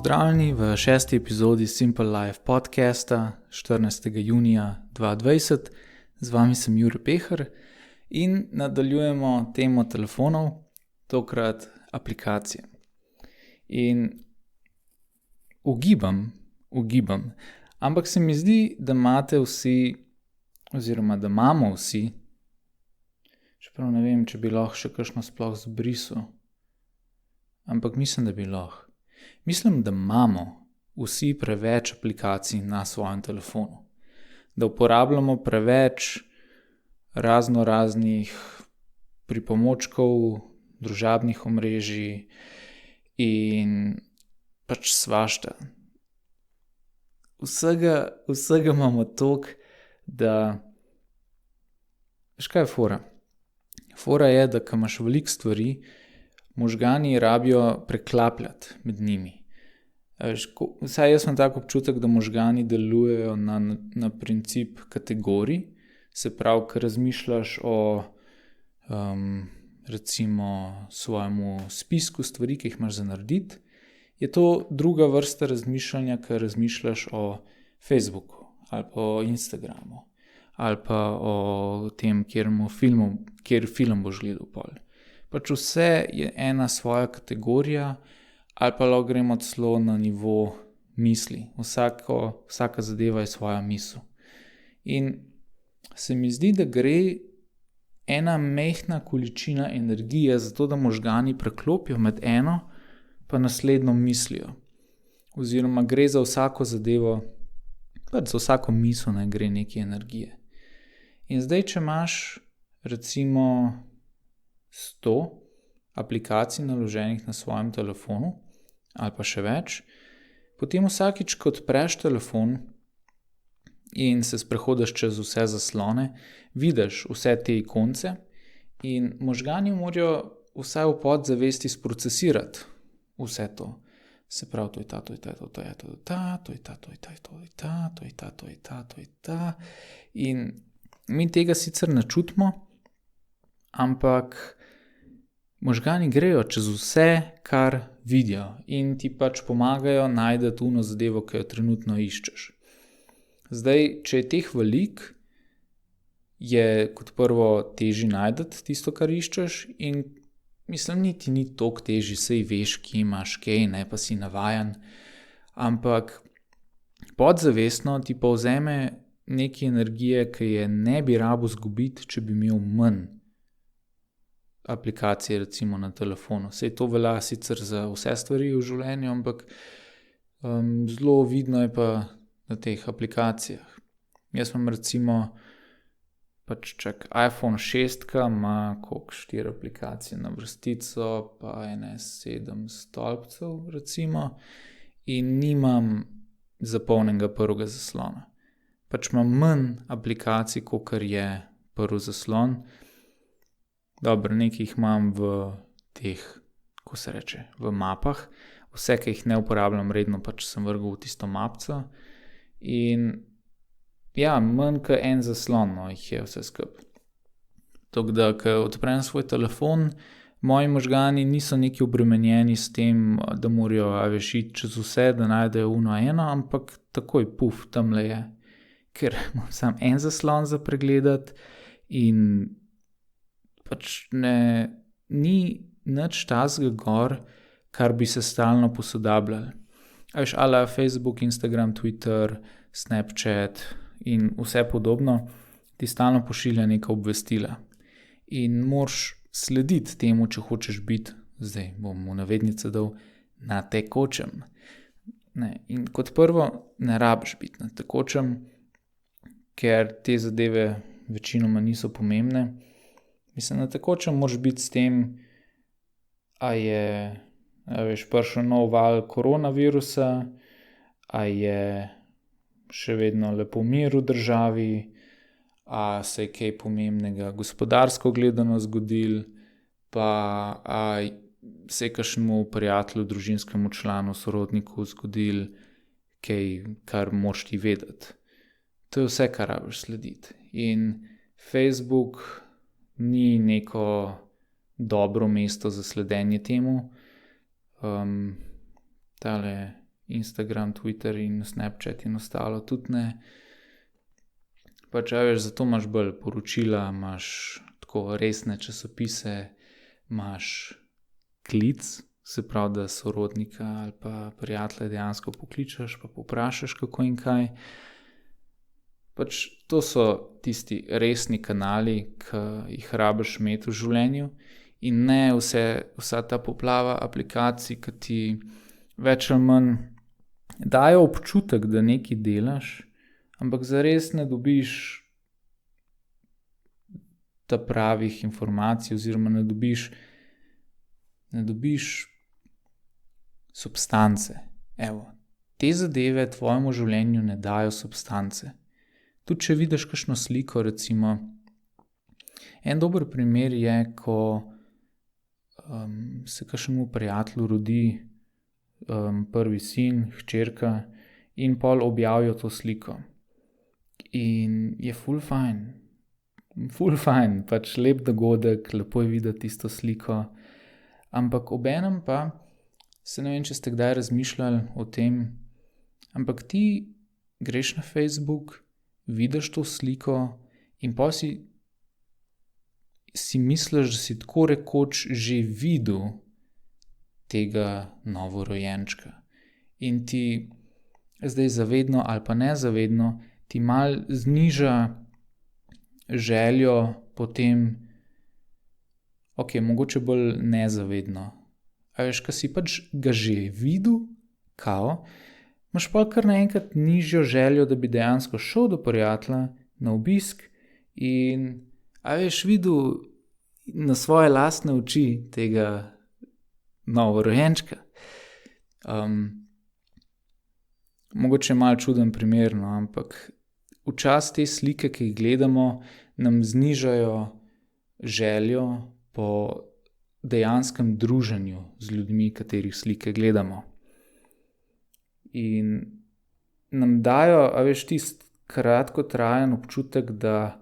Pozdravljeni v 6. epizodi Simple Life podcasta 14. junija 2020. Z vami sem Jure Pehar in nadaljujemo temo telefonov, tokrat aplikacije. In ugibam, ampak se mi zdi, da imate vsi, oziroma da imamo vsi, čeprav ne vem, če bi lahko še kakšno sploh zbrisal, ampak mislim, da bi lahko. Mislim, da imamo vsi preveč aplikacij na svojem telefonu, da uporabljamo preveč raznih pripomočkov, družabnih omrežij in pač svašta. Vsega imamo toliko, da veš, kaj je fora? Fora je, da ko imaš veliko stvari, možgani rabijo preklapljati med njimi. Vsaj jaz imam tak občutek, da možgani delujejo na princip kategorij, se pravi, ko razmišljaš o recimo svojemu spisku stvari, ki jih imaš za narediti, je to druga vrsta razmišljanja, ko razmišljaš o Facebooku ali pa o Instagramu ali pa o tem, kjer film boš gledal pol. Pač vse je ena svoja kategorija, ali pa lahko gremo celo na nivo misli. Vsaka zadeva je svoja misel. In se mi zdi, da gre ena majhna količina energije za to, da možgani preklopijo med eno pa naslednjo mislijo. Oziroma gre za vsako zadevo, pač za vsako misel ne gre nekaj energije. In zdaj, če imaš recimo 100 aplikacij naloženih na svojem telefonu ali pa še več, potem vsakič, ko odpreš telefon in se sprehodiš čez vse zaslone, vidiš vse te ikonce in možgani morajo vsaj v podzavesti sprocesirati vse to. Se pravi, to je ta, to je ta, to je ta, to je ta, to je ta, to je ta, to je ta, to je ta, to je ta, to je ta. In mi tega sicer ne čutimo, ampak možgani grejo čez vse, kar vidijo in ti pač pomagajo najti ono zadevo, ki jo trenutno iščeš. Zdaj, če je teh veliko, je kot prvo težje najti tisto, kar iščeš in mislim, niti ni toliko težje, saj veš, kje imaš kaj, ne pa si navajen, ampak podzavestno ti povzeme nekaj energije, ki je ne bi rabil zgubiti, če bi imel manj aplikacije recimo na telefonu. Saj to velja sicer za vse stvari v življenju, ampak zelo vidno je pa na teh aplikacijah. Jaz imam recimo iPhone 6 ima 4 aplikacije na vrstico, pa 7 stolpcev recimo in nimam zapolnjenega prvega zaslona. Pač imam manj aplikacij, kakor je prvi zaslon. Dobro, nekaj jih imam v teh, ko se reče, v mapah. Vse, ki jih ne uporabljam redno, pač sem vrgel v tisto mapco. In ja, manj kot en zaslon, jih je vse skupaj. Tako da, ko odprem svoj telefon, moji možgani niso neki obremenjeni s tem, da morajo iti čez vse, da najdejo eno, ampak takoj, tamle je. Ker imam samo en zaslon za pregledati in pač ni nič tazga gor, kar bi se stalno posodabljali. Veš, ala Facebook, Instagram, Twitter, Snapchat in vse podobno, ti stalno pošilja neka obvestila. In moraš slediti temu, če hočeš biti, zdaj bom v navednice dal, na tekočem. In kot prvo, ne rabiš biti na tekočem, ker te zadeve večinoma niso pomembne. Mislim, na tekočem moraš biti s tem, a je prišel nov val koronavirusa, a je še vedno lepo mir v državi, a se je kaj pomembnega gospodarsko gledano zgodilo, pa a se je kakšnemu prijatelju, družinskemu članu, sorodniku zgodilo kaj, kar moraš ti vedeti. To je vse, kar rabiš slediti. In Facebook ni neko dobro mesto za sledenje temu. Tale Instagram, Twitter in Snapchat in ostalo tudi ne. Pač, veš, zato imaš bolj poročila, imaš tako resne časopise, imaš klic, se pravi, da sorodnika ali pa prijatelja dejansko pokličeš pa povprašaš, kako in kaj. Pač to so tisti resni kanali, ki jih rabiš imeti v življenju in ne vsa ta poplava aplikacij, ki ti več ali manj dajo občutek, da nekaj delaš, ampak zares ne dobiš ta pravih informacij oziroma ne dobiš substance. Evo, te zadeve tvojemu življenju ne dajo substance. Tudi če vidiš kakšno sliko, recimo, en dober primer je, ko se kakšnemu prijatelju rodi prvi sin, hčerka in pol objavijo to sliko. In je ful fajn, pač lep dogodek, lepo je videti tisto sliko, ampak obenem pa, se ne vem, če ste kdaj razmišljali o tem, ampak ti greš na Facebook, vidiš to sliko in pa si misliš, da si tako rekoč že videl tega novorojenčka. In ti zdaj zavedno ali pa nezavedno ti mal zniža željo potem, mogoče bolj nezavedno. A veš, ko si pač ga že videl, imaš pa kar naenkrat nižjo željo, da bi dejansko šel do prijatelja na obisk in, a veš, videl na svoje lastne oči tega novorojenčka. Mogoče malo čuden primer, no, ampak včasih te slike, ki jih gledamo, nam znižajo željo po dejanskem druženju z ljudmi, katerih slike gledamo. In nam dajo, a veš, tist kratkotrajen občutek, da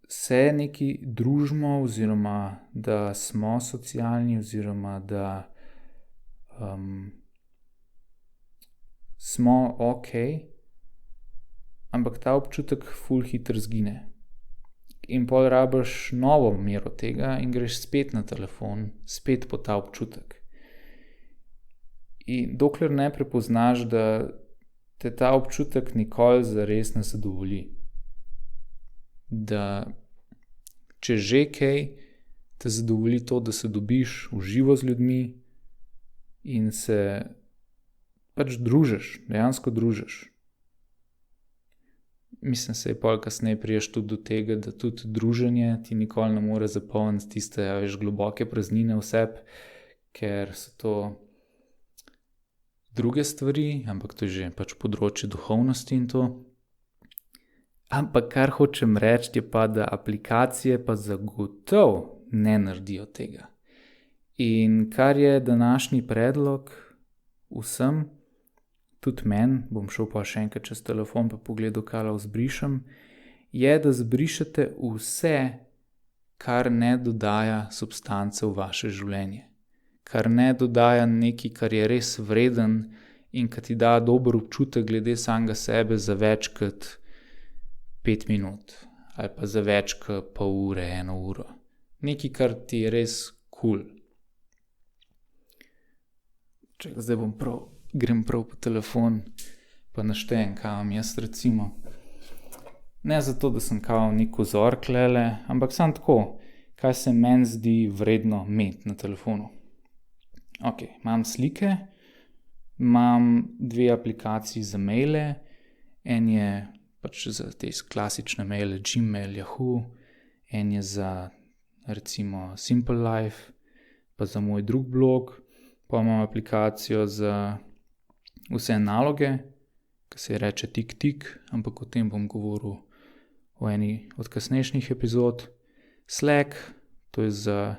se neki družimo oziroma da smo socialni oziroma da smo ampak ta občutek ful hitro zgine. In pol rabiš novo mero tega in greš spet na telefon, spet po ta občutek. In dokler ne prepoznaš, da te ta občutek nikoli zares ne zadovolji. Da če že kaj, te zadovolji to, da se dobiš v živo z ljudmi in se pač družiš, dejansko družiš. Mislim, se je pol kasneje priješ tudi do tega, da tudi druženje ti nikoli ne more zapolniti tiste, veš, globoke praznine v sebi, ker so to druge stvari, ampak to je že pač področje duhovnosti in to. Ampak kar hočem reči je pa, da aplikacije pa zagotovo ne naredijo tega. In kar je današnji predlog vsem, tudi meni, bom šel pa še enkrat čez telefon pa pogledal, kaj lahko zbrišem, je, da zbrišete vse, kar ne dodaja substance v vaše življenje. Kar ne dodaja nekaj, kar je res vreden in ki ti da dober občutek glede samega sebe za več kot 5 minut ali pa za več kot pol ure, 1 uro. Nekaj, kar ti je res cool. Čakaj, zdaj grem prav po telefon pa naštejem, kaj imam jaz recimo. Ne zato, da sem kao nek vzor klele, ampak samo tako, kaj se meni zdi vredno imeti na telefonu. Imam slike, imam 2 aplikaciji za maile, en je pač za te klasične maile, Gmail, Yahoo, en je za recimo Simple Life, pa za moj drug blog, pa imam aplikacijo za vse naloge, ki se reče Tik, ampak o tem bom govoril v eni od kasnejših epizod. Slack, to je za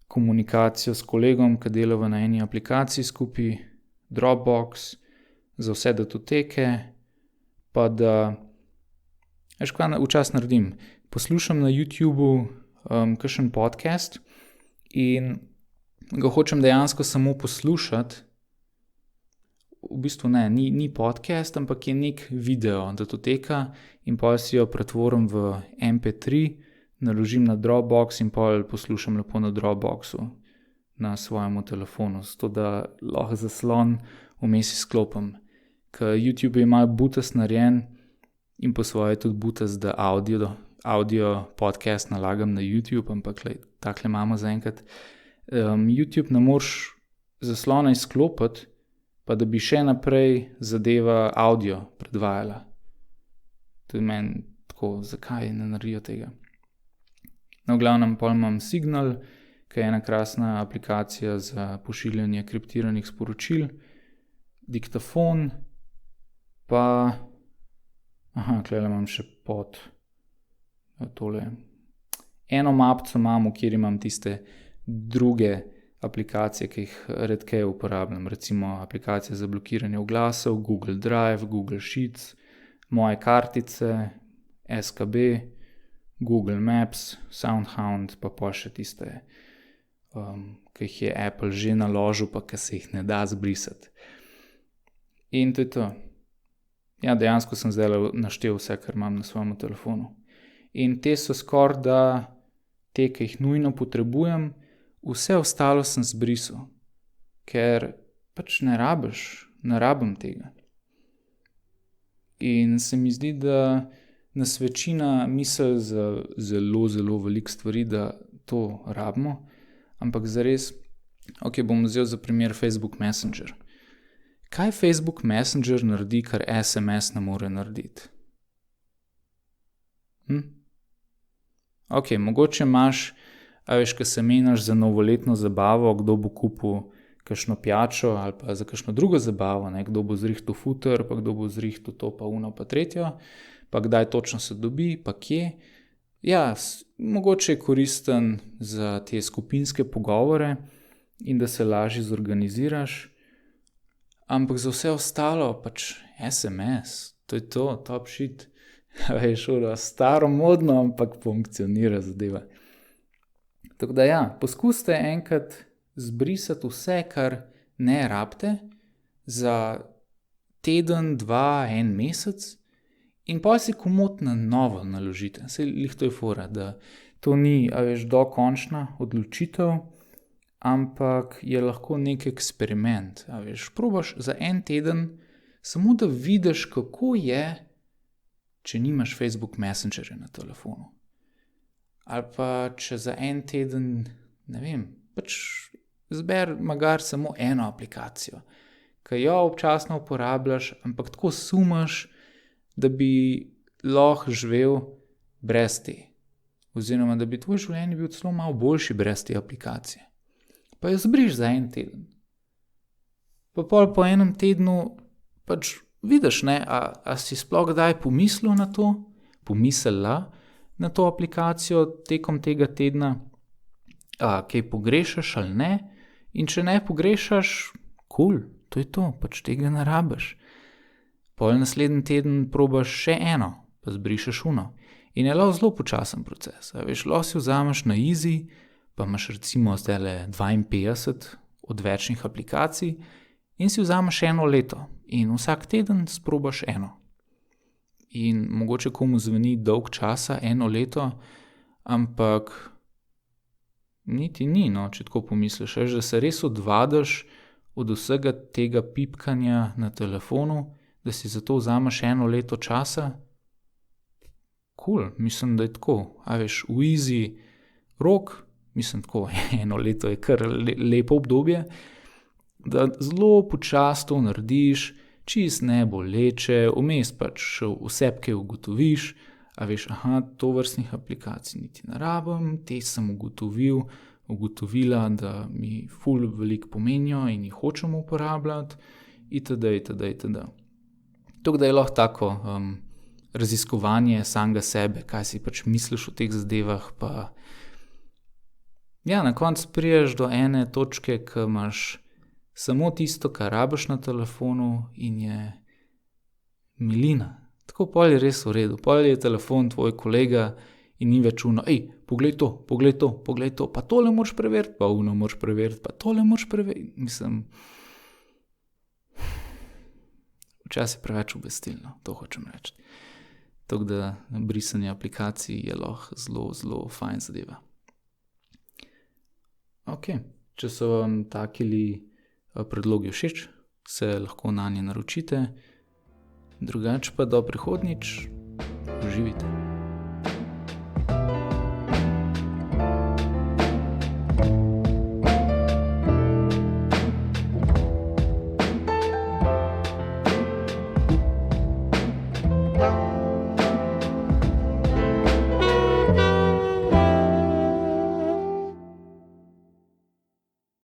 komunikacijo s kolegom, ki delava na eni aplikaciji skupaj, Dropbox, za vse datoteke, pa da, veš kaj včasih naredim, poslušam na YouTubeu kakšen podcast in ga hočem dejansko samo poslušati v bistvu ne, ni podcast, ampak je nek video datoteka in pol si jo pretvorim v MP3, naložim na Dropbox in pol poslušam lepo na Dropboxu na svojemu telefonu, zato da lahko zaslon vmes izklopim. Ker YouTube je malo butast narejen in po svoje tudi butast, da audio podcast nalagam na YouTube, ampak takle imamo zaenkrat. YouTube ne moreš zaslona izklopiti, pa da bi še naprej zadeva audio predvajala. To je meni tako, zakaj ne naredijo tega? No, v glavnem pol imam Signal, ki je ena krasna aplikacija za pošiljanje kriptiranih sporočil, diktafon, pa klele imam še pod tole. Eno mapco imam, kjer imam tiste druge aplikacije, ki jih redkeje uporabljam, recimo aplikacije za blokiranje oglasov, Google Drive, Google Sheets, moje kartice, SKB, Google Maps, SoundHound, pa še tiste, ki jih je Apple že naložil, pa ki se jih ne da zbrisati. In to je to. Ja, dejansko sem zdaj naštel vse, kar imam na svojem telefonu. In te so skoraj da te, ki jih nujno potrebujem, vse ostalo sem zbrisal, ker pač ne rabim tega. In se mi zdi, da nas večina misli za zelo, zelo veliko stvari, da to rabimo, ampak zares, bom vzel za primer Facebook Messenger. Kaj Facebook Messenger naredi, kar SMS ne more narediti? Mogoče imaš, ko se menjaš za novoletno zabavo, kdo bo kupil kakšno pijačo ali pa za kakšno drugo zabavo, kdo bo zrihtal futer, pa kdo bo zrihtal to pa uno pa tretjo, pa kdaj točno se dobi, pa kje. Ja, mogoče je koristen za te skupinske pogovore in da se lažje zorganiziraš, ampak za vse ostalo pač SMS, to je to, top shit. Veš, staromodno, ampak funkcionira zadeva. Tako da ja, poskusite enkrat zbrisati vse, kar ne rabite, za teden, 2, 1 mesec in pa si komot na novo naložite. Saj lih to je fora, da to ni, dokončna odločitev, ampak je lahko nek eksperiment. Probaš za 1 teden, samo da vidiš, kako je, če nimaš Facebook Messengerja na telefonu. Ali pa če za 1 teden, ne vem, pač zber magar samo eno aplikacijo, ki jo občasno uporabljaš, ampak tako sumaš, da bi lahko živel brez te. Oziroma, da bi tvoj življenje bil celo malo boljši brez te aplikacije. Pa jo zbriš za 1 teden. Pa pol po 1 tednu pač vidiš, a si sploh kdaj pomislila na to aplikacijo tekom tega tedna, kaj pogrešaš ali ne, in če ne pogrešaš, cool, to je to, pač tega ne rabiš. Pol naslednji teden probaš še eno, pa zbrišeš uno. In je lahko zelo počasen proces. Lahko si vzameš na easy, pa imaš recimo zdajle 52 odvečnih aplikacij in si vzameš 1 leto. In vsak teden sprobaš eno. In mogoče komu zveni dolg časa, 1 leto, ampak niti ni, če tako pomisliš, da se res odvadiš od vsega tega pipkanja na telefonu, da si za to vzameš 1 leto časa. Cool, mislim, da je tako. V easy rok, mislim tako, 1 leto je kar lepo obdobje, da zelo počasi to narediš, čist ne boleče, vmes pač vse kaj ugotoviš, to vrstnih aplikacij niti ne rabim, te sem ugotovila, da mi ful veliko pomenijo in jih hočem uporabljati, itd. Tako da je lahko tako raziskovanje samega sebe, kaj si pač misliš o teh zadevah, pa ja, na koncu priješ do ene točke, ki imaš samo tisto, kar rabiš na telefonu in je milina. Tako pol je res v redu. Pol je telefon tvoj kolega in ni več uno, poglej to, pa tole moraš preveriti, pa uno moraš preveriti, pa tole moraš preveriti. Mislim, Včasih je preveč obvestilno, to hočem reči. Tako da brisanje aplikacij je lahko zelo, zelo fajn zadeva. Ok, če so vam takili predlogi všeč, se lahko nanje naročite. Drugače pa do prihodnjič, uživajte.